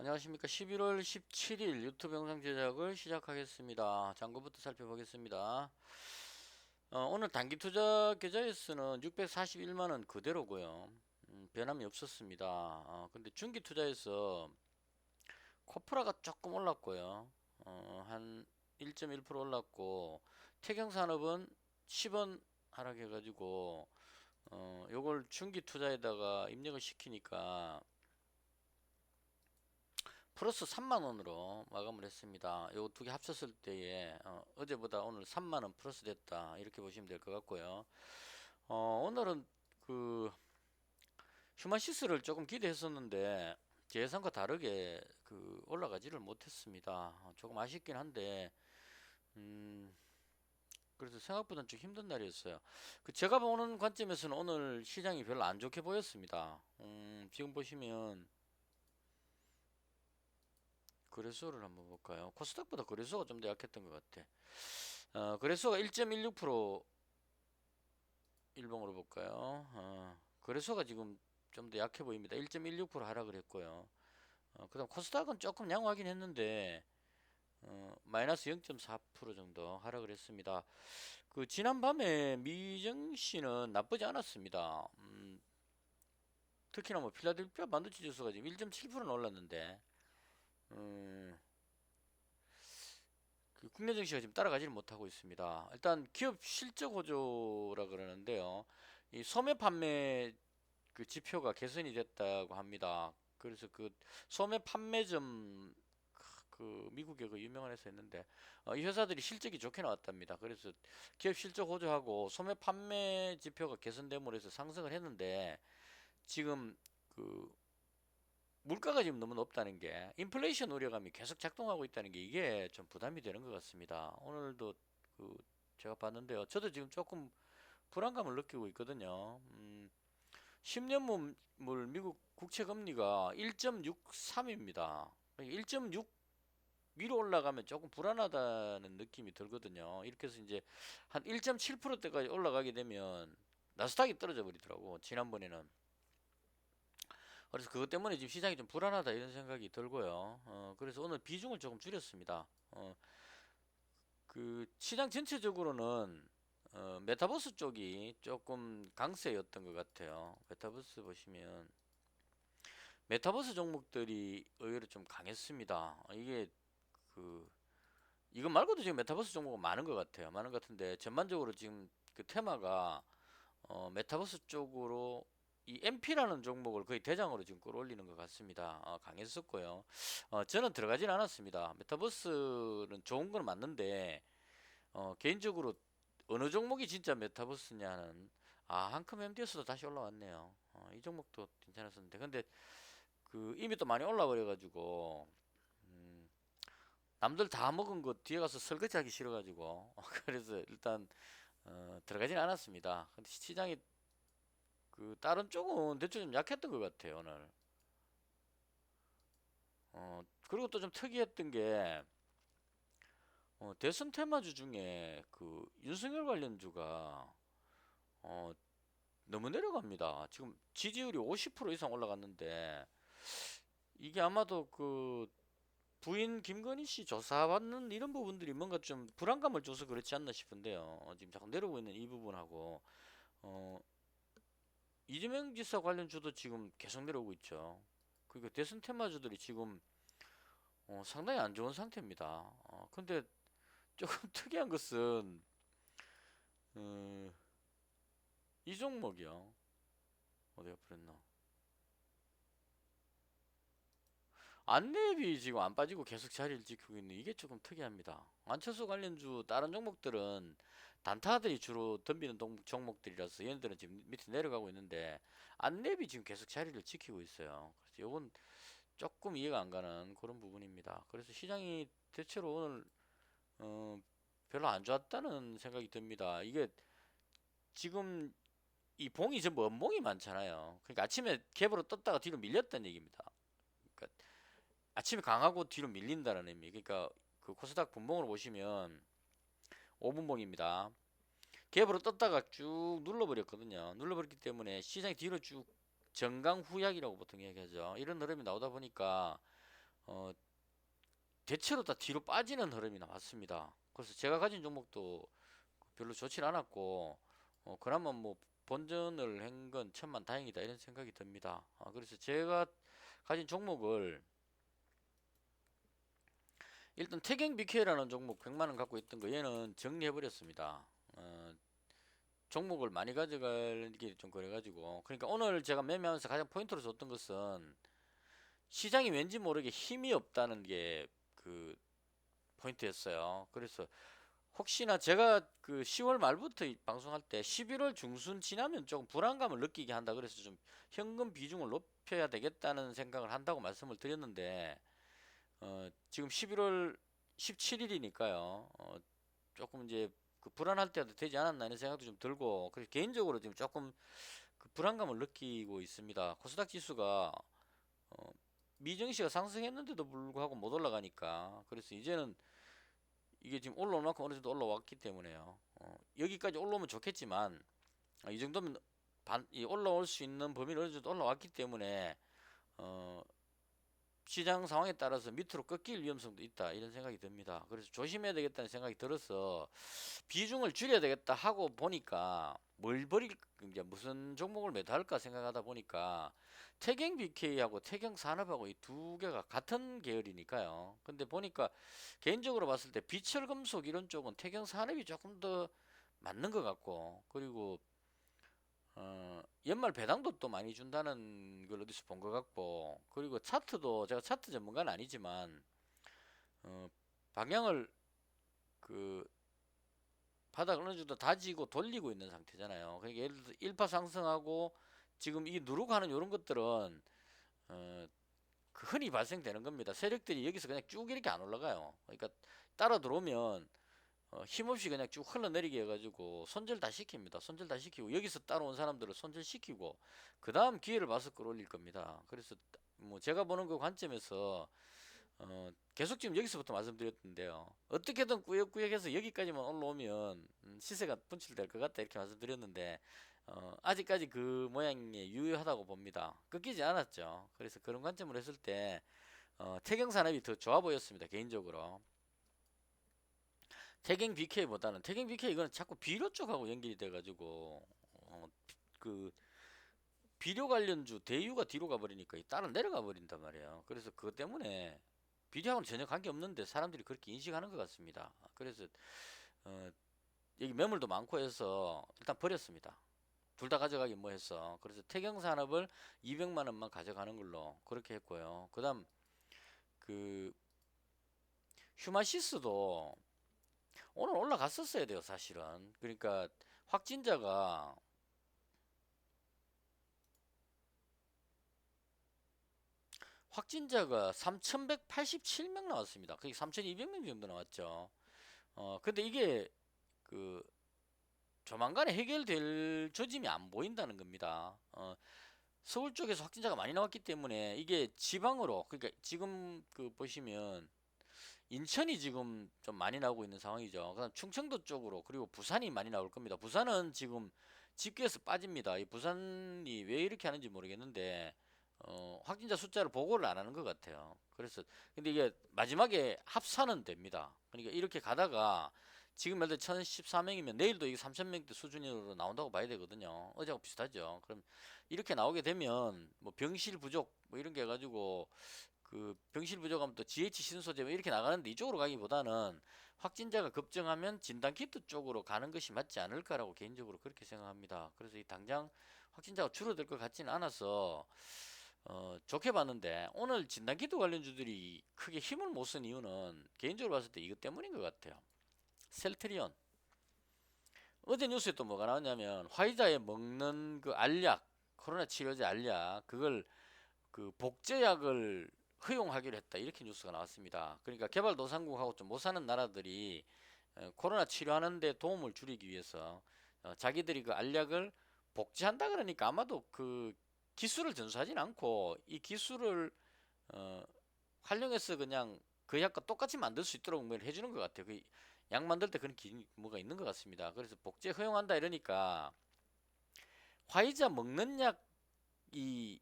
안녕하십니까. 11월 17일 유튜브 영상 제작을 시작하겠습니다. 장부부터 살펴보겠습니다. 오늘 단기 투자 계좌에서는 641만원 그대로고요. 변함이 없었습니다. 근데 중기 투자에서 코프라가 조금 올랐고요. 한 1.1% 올랐고, 태경산업은 10원 하락해가지고, 요걸 중기 투자에다가 입력을 시키니까 플러스 3만원으로 마감을 했습니다. 요 두 개 합쳤을 때에 어제보다 오늘 3만원 플러스 됐다, 이렇게 보시면 될 것 같고요. 오늘은 그 휴마시스를 조금 기대했었는데 제 예상과 다르게 올라가지를 못했습니다. 조금 아쉽긴 한데 그래서 생각보다는 좀 힘든 날이었어요. 제가 보는 관점에서는 오늘 시장이 별로 안 좋게 보였습니다. 지금 보시면 거래소를 한번 볼까요? 코스닥보다 거래소가 좀 더 약했던 것 같아. 거래소가 1.16% 일봉으로 볼까요? 거래소가 지금 좀 더 약해 보입니다. 1.16% 하락을 했고요. 그다음 코스닥은 조금 양호하긴 했는데 마이너스 0.4% 정도 하락을 했습니다. 지난밤에 미증시는 나쁘지 않았습니다. 특히나 뭐 필라델피아 반도체 지수가 지금 1.7%는 올랐는데 음, 국내 증시가 지금 따라가지를 못하고 있습니다. 일단 기업 실적 호조라 그러는데요. 이 소매 판매 지표가 개선이 됐다고 합니다. 그래서 소매 판매점 미국의 유명한 회사 있는데 이 회사들이 실적이 좋게 나왔답니다. 그래서 기업 실적 호조하고 소매 판매 지표가 개선됨으로 해서 상승을 했는데 지금 그 물가가 지금 너무 높다는 게 인플레이션 우려감이 계속 작동하고 있다는 게 이게 좀 부담이 되는 것 같습니다. 오늘도 그 제가 봤는데요. 저도 지금 조금 불안감을 느끼고 있거든요. 10년물 미국 국채 금리가 1.63입니다. 1.6 위로 올라가면 조금 불안하다는 느낌이 들거든요. 이렇게 해서 이제 한 1.7%대까지 올라가게 되면 나스닥이 떨어져 버리더라고. 지난번에는. 그래서 그것 때문에 지금 시장이 좀 불안하다 이런 생각이 들고요. 그래서 오늘 비중을 조금 줄였습니다. 시장 전체적으로는 메타버스 쪽이 조금 강세였던 것 같아요. 메타버스 보시면 메타버스 종목들이 의외로 좀 강했습니다. 그 이것 말고도 지금 메타버스 종목은 많은 것 같아요. 많은 것 같은데 전반적으로 지금 테마가 메타버스 쪽으로 이 MP라는 종목을 거의 대장으로 지금 끌어올리는 것 같습니다. 강했었고요. 저는 들어가진 않았습니다. 메타버스는 좋은 건 맞는데 개인적으로 어느 종목이 진짜 메타버스냐는 한컴 MDS도 다시 올라왔네요. 이 종목도 괜찮았었는데 근데 이미 또 많이 올라 버려가지고 남들 다 먹은 거 뒤에 가서 설거지 하기 싫어가지고 그래서 일단 들어가진 않았습니다. 근데 시장이 다른 쪽은 대충 좀 약했던 것 같아요 오늘. 그리고 또 좀 특이했던 게 대선 테마주 중에 윤석열 관련주가 어, 너무 내려갑니다. 지금 지지율이 50% 이상 올라갔는데 이게 아마도 부인 김건희 씨 조사받는 이런 부분들이 뭔가 좀 불안감을 줘서 그렇지 않나 싶은데요. 지금 자꾸 내려오고 있는 이 부분하고 어, 이재명 지사 관련주도 지금 계속 내려오고 있죠. 그리고 대선 테마주들이 지금 상당히 안 좋은 상태입니다. 근데 조금 특이한 것은 어, 이 종목이요. 어디가 버렸나? 안랩이 지금 안 빠지고 계속 자리를 지키고 있는 이게 조금 특이합니다. 안철수 관련주 다른 종목들은 단타들이 주로 덤비는 종목들이라서 얘네들은 지금 밑에 내려가고 있는데 안랩이 지금 계속 자리를 지키고 있어요. 그래서 이건 조금 이해가 안 가는 그런 부분입니다. 그래서 시장이 대체로 오늘 어, 별로 안 좋았다는 생각이 듭니다. 이게 지금 이 봉이 전부 원봉이 많잖아요. 그러니까 아침에 갭으로 떴다가 뒤로 밀렸다는 얘기입니다. 그러니까 아침에 강하고 뒤로 밀린다는 의미. 그러니까 코스닥 분봉으로 보시면 5분봉입니다. 갭으로 떴다가 쭉 눌러버렸거든요. 눌러버렸기 때문에 시장이 뒤로 쭉 정강 후약이라고 보통 얘기하죠. 이런 흐름이 나오다 보니까 어, 대체로 다 뒤로 빠지는 흐름이 나왔습니다. 그래서 제가 가진 종목도 별로 좋진 않았고, 그나마 뭐 본전을 한 건 천만 다행이다 이런 생각이 듭니다. 그래서 제가 가진 종목을 일단 태경 BK라는 종목 100만 원 갖고 있던 거 얘는 정리해 버렸습니다. 종목을 많이 가져가기 좀 그래가지고, 그러니까 오늘 제가 매매하면서 가장 포인트로 줬던 것은 시장이 왠지 모르게 힘이 없다는 게 그 포인트였어요. 그래서 혹시나 제가 그 10월 말부터 방송할 때 11월 중순 지나면 조금 불안감을 느끼게 한다 그래서 좀 현금 비중을 높여야 되겠다는 생각을 한다고 말씀을 드렸는데, 지금 11월 17일이니까요. 조금 이제 그 불안할 때도 되지 않았나 하는 생각도 좀 들고, 그래서 개인적으로 지금 조금 그 불안감을 느끼고 있습니다. 코스닥 지수가 어, 미증시가 상승했는데도 불구하고 못 올라가니까, 그래서 이제는 이게 지금 올라올 만큼 어느 정도 올라왔기 때문에요. 여기까지 올라오면 좋겠지만, 이 정도면 이 올라올 수 있는 범위는 어느 정도 올라왔기 때문에 어, 시장 상황에 따라서 밑으로 꺾일 위험성도 있다 이런 생각이 듭니다. 그래서 조심해야 되겠다는 생각이 들어서 비중을 줄여야 되겠다 하고 보니까 뭘 버릴, 이제 무슨 종목을 매도할까 생각하다 보니까 태경 BK하고 태경 산업하고 이 두 개가 같은 계열이니까요. 근데 보니까 개인적으로 봤을 때 비철금속 이런 쪽은 태경 산업이 조금 더 맞는 것 같고, 그리고 연말 배당도 또 많이 준다는 걸 어디서 본 것 같고, 그리고 차트도 제가 차트 전문가는 아니지만 어, 방향을 그 바닥을 어느 정도 다지고 돌리고 있는 상태잖아요. 그러니까 예를 들어 1파 상승하고 지금 이 누르고 하는 이런 것들은 어, 그 흔히 발생되는 겁니다. 세력들이 여기서 그냥 쭉 이렇게 안 올라가요. 그러니까 따라 들어오면 힘없이 그냥 쭉 흘러내리게 해가지고 손절 다 시킵니다. 손절 다 시키고 여기서 따라온 사람들을 손절시키고 그 다음 기회를 봐서 끌어올릴 겁니다. 그래서 뭐 제가 보는 그 관점에서 계속 지금 여기서부터 말씀드렸는데요. 어떻게든 꾸역꾸역해서 여기까지만 올라오면 시세가 분출될 것 같다 이렇게 말씀드렸는데, 아직까지 그 모양이 유효하다고 봅니다. 꺾이지 않았죠. 그래서 그런 관점으로 했을 때 태경산업이 더 좋아 보였습니다. 개인적으로. 태경 BK보다는 태경 BK 이거는 자꾸 비료 쪽하고 연결이 돼가지고 그 비료 관련주 대유가 뒤로 가버리니까 따라 내려가 버린단 말이에요. 그래서 그것 때문에 비료하고는 전혀 관계 없는데 사람들이 그렇게 인식하는 것 같습니다. 그래서 어, 여기 매물도 많고 해서 일단 버렸습니다. 둘 다 가져가기 뭐 해서. 그래서 태경산업을 200만 원만 가져가는 걸로 그렇게 했고요. 그다음 그 휴마시스도 오늘 올라갔었어야 돼요, 사실은. 그러니까 확진자가 확진자가 3,187명 나왔습니다. 그게 3,200명 정도 나왔죠. 근데 이게 그 조만간에 해결될 조짐이 안 보인다는 겁니다. 서울 쪽에서 확진자가 많이 나왔기 때문에 이게 지방으로, 그러니까 지금 그 보시면 인천이 지금 좀 많이 나오고 있는 상황이죠. 그다음 충청도 쪽으로, 그리고 부산이 많이 나올 겁니다. 부산은 지금 집계에서 빠집니다. 이 부산이 왜 이렇게 하는지 모르겠는데 확진자 숫자를 보고를 안 하는 것 같아요. 그래서 근데 이게 마지막에 합산은 됩니다. 그러니까 이렇게 가다가 지금 예를 들어 1014명이면 내일도 이게 3000명대 수준으로 나온다고 봐야 되거든요. 어제하고 비슷하죠. 그럼 이렇게 나오게 되면 뭐 병실 부족 뭐 이런 게 해가지고 그 병실 부족하면 또 GH 신소재 뭐 이렇게 나가는데, 이쪽으로 가기보다는 확진자가 급증하면 진단키트 쪽으로 가는 것이 맞지 않을까라고 개인적으로 그렇게 생각합니다. 그래서 이 당장 확진자가 줄어들 것 같지는 않아서 좋게 봤는데, 오늘 진단키트 관련주들이 크게 힘을 못 쓴 이유는 개인적으로 봤을 때 이것 때문인 것 같아요. 셀트리온. 어제 뉴스에 또 뭐가 나왔냐면 화이자에 먹는 그 알약, 코로나 치료제 알약, 그걸 그 복제약을 허용하기로 했다 이렇게 뉴스가 나왔습니다. 그러니까 개발도상국하고 좀 못 사는 나라들이 코로나 치료하는데 도움을 줄이기 위해서 자기들이 그 알약을 복제한다 그러니까 아마도 그 기술을 전수하진 않고 이 기술을 어, 활용해서 그냥 그 약과 똑같이 만들 수 있도록 뭐 해주는 것 같아요. 그 약 만들 때 그런 뭐가 있는 것 같습니다. 그래서 복제 허용한다 이러니까 화이자 먹는 약이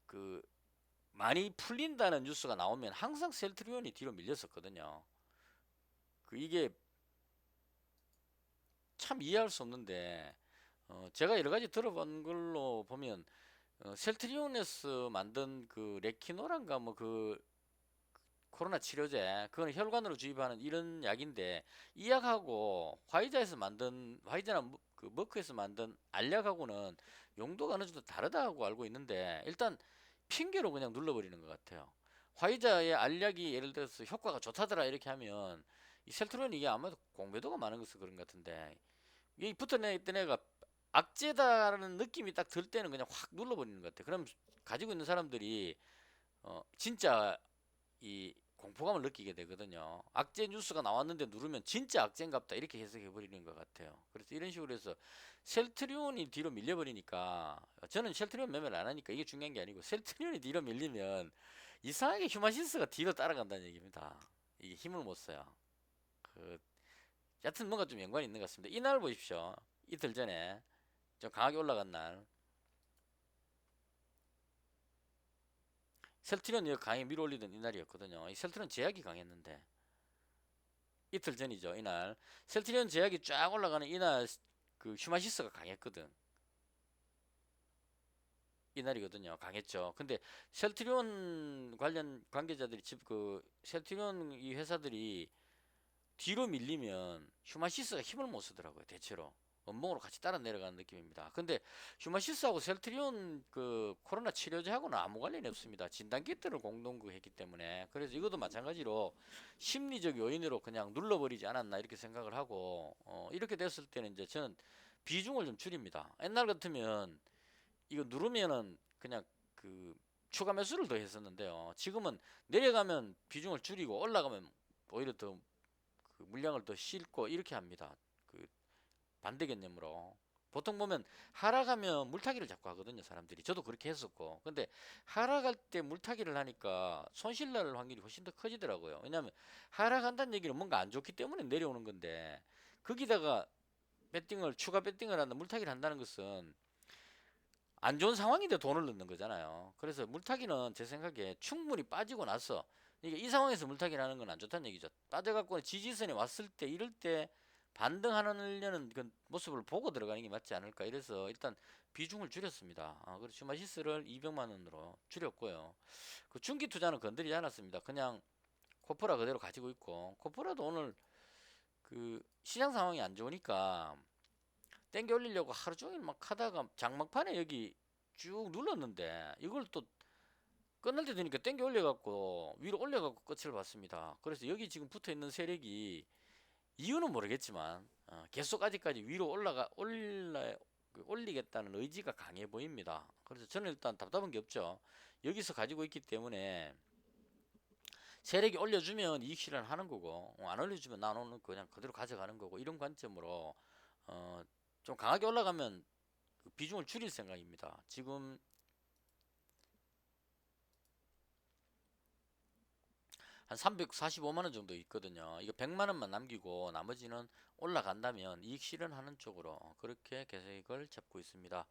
그 많이 풀린다는 뉴스가 나오면 항상 셀트리온이 뒤로 밀렸었거든요. 이게 참 이해할 수 없는데 제가 여러 가지 들어본 걸로 보면 셀트리온에서 만든 그 레키노란가 뭐 그 코로나 치료제 그거는 혈관으로 주입하는 이런 약인데 이 약하고 화이자에서 만든 화이자나 그 머크에서 만든 알약하고는 용도가 어느 정도 다르다고 알고 있는데 일단 핑계로 그냥 눌러버리는 것 같아요. 화이자의 알약이 예를 들어서 효과가 좋다더라 이렇게 하면 이 셀트리온 이게 아마도 공매도가 많은 것은 그런 것 같은데 이 붙어냈던 애가 악재다라는 느낌이 딱 들 때는 그냥 확 눌러버리는 것 같아요. 그럼 가지고 있는 사람들이 진짜 이 공포감을 느끼게 되거든요. 악재 뉴스가 나왔는데 누르면 진짜 악재인갑다 이렇게 해석해 버리는 것 같아요. 그래서 이런 식으로 해서 셀트리온이 뒤로 밀려버리니까 저는 셀트리온 매매를 안 하니까 이게 중요한 게 아니고 셀트리온이 뒤로 밀리면 이상하게 휴마시스가 뒤로 따라간다는 얘기입니다. 이게 힘을 못 써요. 그 여튼 뭔가 좀 연관이 있는 것 같습니다. 이날 보십시오. 이틀 전에 좀 강하게 올라간 날 셀트리온 이 강하게 밀어올리던 이날이었거든요. 이 셀트리온 제약이 강했는데 이틀 전이죠. 이날 셀트리온 제약이 쫙 올라가는 이날 그 휴마시스가 강했거든. 이날이거든요. 강했죠. 근데 셀트리온 관련 관계자들이 그 셀트리온 이 회사들이 뒤로 밀리면 휴마시스가 힘을 못 쓰더라고요. 대체로 원목으로 같이 따라 내려가는 느낌입니다. 근데 휴마시스하고 셀트리온 그 코로나 치료제하고는 아무 관련이 없습니다. 진단키트를 공동 했기 때문에 그래서 이것도 마찬가지로 심리적 요인으로 그냥 눌러버리지 않았나 이렇게 생각을 하고 이렇게 됐을 때는 이제 저는 비중을 좀 줄입니다. 옛날 같으면 이거 누르면은 그냥 그 추가 매수를 더 했었는데요. 지금은 내려가면 비중을 줄이고 올라가면 오히려 더 그 물량을 더 싣고 이렇게 합니다. 그 반대 개념으로. 보통 보면 하락하면 물타기를 자꾸 하거든요, 사람들이. 저도 그렇게 했었고. 근데 하락할 때 물타기를 하니까 손실 날 확률이 훨씬 더 커지더라고요. 왜냐하면 하락한다는 얘기는 뭔가 안 좋기 때문에 내려오는 건데 거기다가 추가 배팅을 한다, 물타기를 한다는 것은 안 좋은 상황인데 돈을 넣는 거잖아요. 그래서 물타기는 제 생각에 충분히 빠지고 나서 이게 이 상황에서 물타기를 하는 건 안 좋다는 얘기죠. 빠져갖고 지지선에 왔을 때 이럴 때 반등하려는 그 모습을 보고 들어가는 게 맞지 않을까. 이래서 일단 비중을 줄였습니다. 그래서 슈마시스를 200만 원으로 줄였고요. 그 중기 투자는 건드리지 않았습니다. 그냥 코프라 그대로 가지고 있고 코프라도 오늘 그 시장 상황이 안 좋으니까 땡겨 올리려고 하루 종일 막 하다가 장막판에 여기 쭉 눌렀는데 이걸 또 끝날 때 되니까 땡겨 올려갖고 위로 올려갖고 끝을 봤습니다. 그래서 여기 지금 붙어 있는 세력이 이유는 모르겠지만 계속 아직까지 위로 올리겠다는 의지가 강해 보입니다. 그래서 저는 일단 답답한 게 없죠. 여기서 가지고 있기 때문에 세력이 올려주면 이익 실현하는 거고 안 올려주면 나는 그냥 그대로 가져가는 거고 이런 관점으로 어, 좀 강하게 올라가면 그 비중을 줄일 생각입니다. 지금 한 345만 원 정도 있거든요. 이거 100만 원만 남기고 나머지는 올라간다면 이익 실현하는 쪽으로 그렇게 계획을 잡고 있습니다.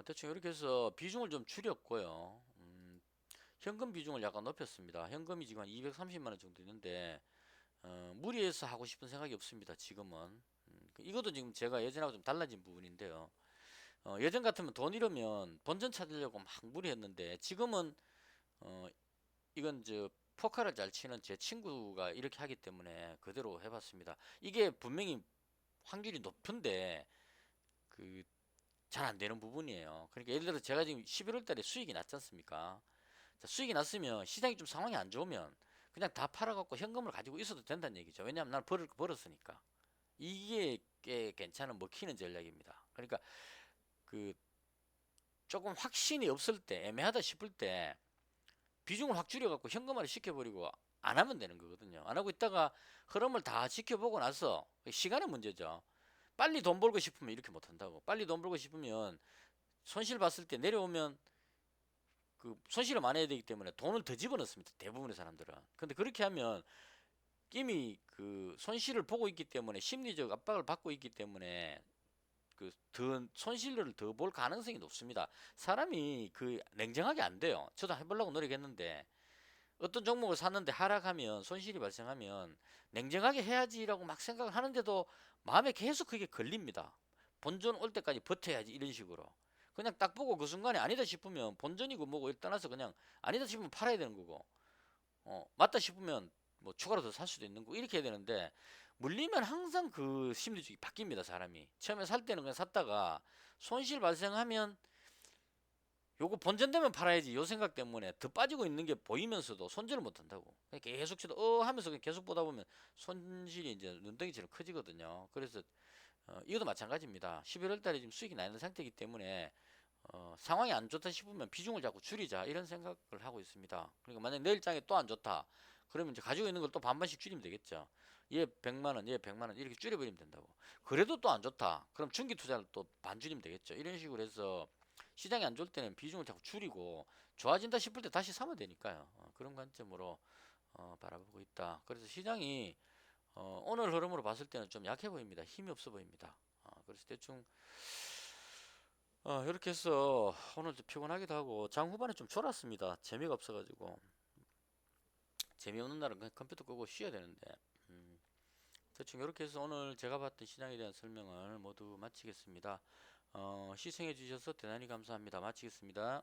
대충 이렇게 해서 비중을 좀 줄였고요. 현금 비중을 약간 높였습니다. 현금이 지금 한 230만 원 정도 있는데 무리해서 하고 싶은 생각이 없습니다. 지금은 이것도 지금 제가 예전하고 좀 달라진 부분인데요. 예전 같으면 돈 잃으면 본전 찾으려고 막 무리했는데 지금은 어, 이건 포커를 잘 치는 제 친구가 이렇게 하기 때문에 그대로 해봤습니다. 이게 분명히 확률이 높은데 그 잘 안 되는 부분이에요. 그러니까 예를 들어 제가 지금 11월 달에 수익이 났지 않습니까? 자, 수익이 났으면 시장이 좀 상황이 안 좋으면 그냥 다 팔아갖고 현금을 가지고 있어도 된다는 얘기죠. 왜냐하면 난 벌었으니까. 이게 꽤 괜찮은 먹히는 전략입니다. 그러니까 그 조금 확신이 없을 때 애매하다 싶을 때 비중을 확 줄여갖고 현금화를 시켜버리고 안 하면 되는 거거든요. 안 하고 있다가 흐름을 다 지켜보고 나서 시간의 문제죠. 빨리 돈 벌고 싶으면 이렇게 못 한다고. 빨리 돈 벌고 싶으면 손실 봤을 때 내려오면 그 손실을 많이 해야 되기 때문에 돈을 더 집어넣습니다. 대부분의 사람들은. 근데 그렇게 하면 이미 그 손실을 보고 있기 때문에 심리적 압박을 받고 있기 때문에 더 손실을 더 볼 가능성이 높습니다. 사람이 그 냉정하게 안 돼요. 저도 해보려고 노력했는데 어떤 종목을 샀는데 하락하면 손실이 발생하면 냉정하게 해야지라고 막 생각을 하는데도 마음에 계속 그게 걸립니다. 본전 올 때까지 버텨야지 이런 식으로. 그냥 딱 보고 그 순간에 아니다 싶으면 본전이고 뭐고 떠나서 그냥 아니다 싶으면 팔아야 되는 거고 맞다 싶으면 뭐 추가로 더 살 수도 있는 거 이렇게 해야 되는데 물리면 항상 그 심리적이 바뀝니다. 사람이 처음에 살 때는 그냥 샀다가 손실 발생하면 요거 본전되면 팔아야지 요 생각 때문에 더 빠지고 있는 게 보이면서도 손절을 못 한다고. 그냥 계속 치다 하면서 그냥 계속 보다 보면 손실이 이제 눈덩이처럼 커지거든요. 그래서 이것도 마찬가지입니다. 11월 달에 지금 수익이 나 있는 상태이기 때문에 상황이 안 좋다 싶으면 비중을 자꾸 줄이자 이런 생각을 하고 있습니다. 그러니까 만약 내일장에 또 안 좋다 그러면 이제 가지고 있는 걸 또 반반씩 줄이면 되겠죠. 얘 100만 원, 얘 100만 원 이렇게 줄여버리면 된다고. 그래도 또 안 좋다. 그럼 중기 투자를 또 반 줄이면 되겠죠. 이런 식으로 해서 시장이 안 좋을 때는 비중을 자꾸 줄이고 좋아진다 싶을 때 다시 사면 되니까요. 그런 관점으로 바라보고 있다. 그래서 시장이 오늘 흐름으로 봤을 때는 좀 약해 보입니다. 힘이 없어 보입니다. 그래서 대충 이렇게 해서 오늘 좀 피곤하기도 하고 장 후반에 좀 졸았습니다. 재미가 없어가지고 재미없는 날은 그냥 컴퓨터 끄고 쉬어야 되는데 대충 이렇게 해서 오늘 제가 봤던 시장에 대한 설명을 모두 마치겠습니다. 시청해 주셔서 대단히 감사합니다. 마치겠습니다.